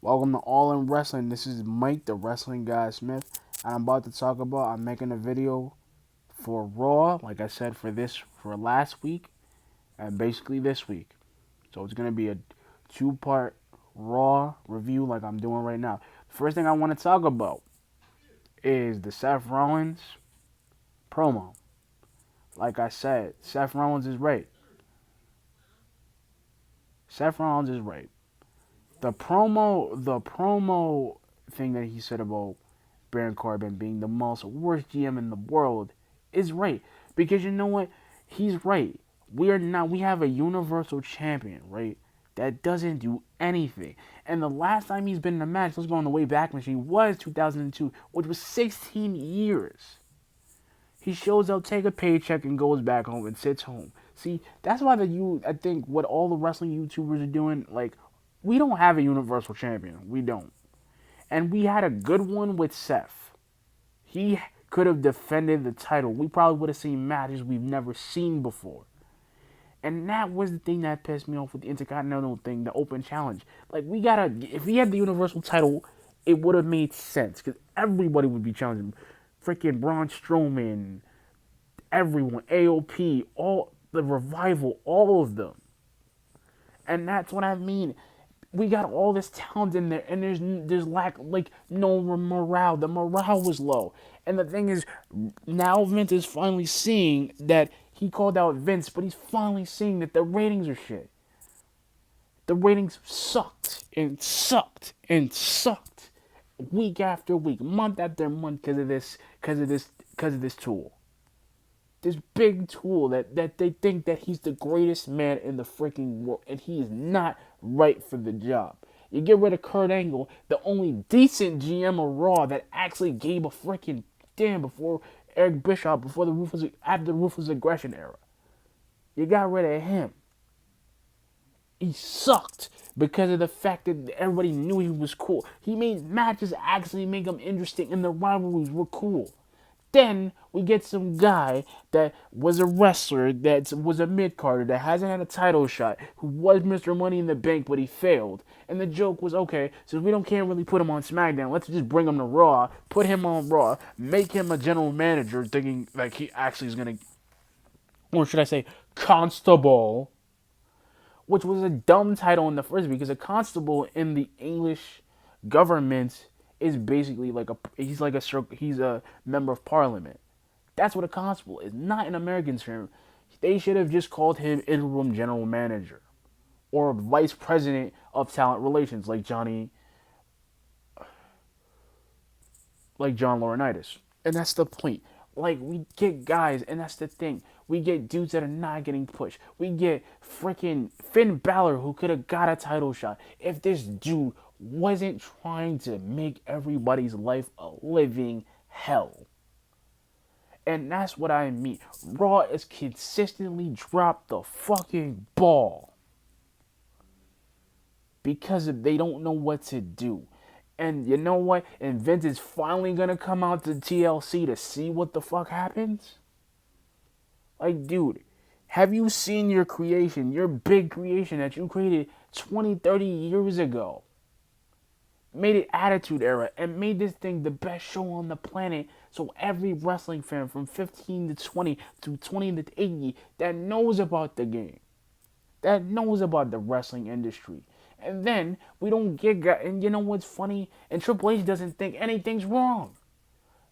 Welcome to All In Wrestling. This is Mike, the Wrestling Guy Smith, and I'm about to talk about. I'm making a video for Raw, like I said, for last week, and basically this week. So it's gonna be a two-part Raw review, like I'm doing right now. First thing I want to talk about is the Seth Rollins promo. Like I said, Seth Rollins is right. Seth Rollins is right. The promo thing that he said about Baron Corbin being the most worst GM in the world is right. Because you know what? He's right. We have a universal champion, right? That doesn't do anything. And the last time he's been in a match, let's go on the way back machine, was 2002, which was 16 years. He shows up, take a paycheck, and goes back home and sits home. See, that's why I think what all the wrestling YouTubers are doing, like, we don't have a universal champion. We don't. And we had a good one with Seth. He could have defended the title. We probably would have seen matches we've never seen before. And that was the thing that pissed me off with the Intercontinental thing, the open challenge. Like, if he had the Universal title, it would have made sense. Because everybody would be challenging. Freaking Braun Strowman, everyone, AOP, all the Revival, all of them. And that's what I mean. We got all this talent in there, and there's no morale. The morale was low, and the thing is, now Vince is finally seeing that he called out Vince, but he's finally seeing that the ratings are shit. The ratings sucked and sucked and sucked, week after week, month after month, because of this tool. This big tool that they think that he's the greatest man in the freaking world, and he is not right for the job. You get rid of Kurt Angle, the only decent GM of Raw that actually gave a freaking damn before Eric Bischoff, after the Ruthless Aggression era. You got rid of him. He sucked because of the fact that everybody knew he was cool. He made matches actually make him interesting, and the rivalries were cool. Then we get some guy that was a wrestler, that was a mid-carder, that hasn't had a title shot, who was Mr. Money in the Bank, but he failed. And the joke was, okay, since we can't really put him on SmackDown, let's just bring him to Raw, put him on Raw, make him a general manager, thinking like he actually is gonna, or should I say, constable, which was a dumb title in the first, because a constable in the English government is basically he's a member of parliament. That's what a constable is, not an American term. They should have just called him interim general manager or vice president of talent relations, like John Laurinaitis. And that's the point. Like, we get guys, and that's the thing. We get dudes that are not getting pushed. We get freaking Finn Balor, who could have got a title shot if this dude wasn't trying to make everybody's life a living hell. And that's what I mean. Raw is consistently dropped the fucking ball because they don't know what to do. And you know what? And Vince is finally gonna come out to TLC to see what the fuck happens. Like, dude, have you seen your creation, your big creation that you created 20, 30 years ago? Made it Attitude Era and made this thing the best show on the planet. So every wrestling fan from 15 to 20 to 20 to 80 that knows about the game, that knows about the wrestling industry. And then we don't get, and you know what's funny? And Triple H doesn't think anything's wrong.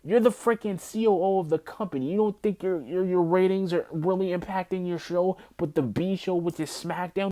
You're the freaking COO of the company. You don't think your ratings are really impacting your show, but the B show, which is SmackDown,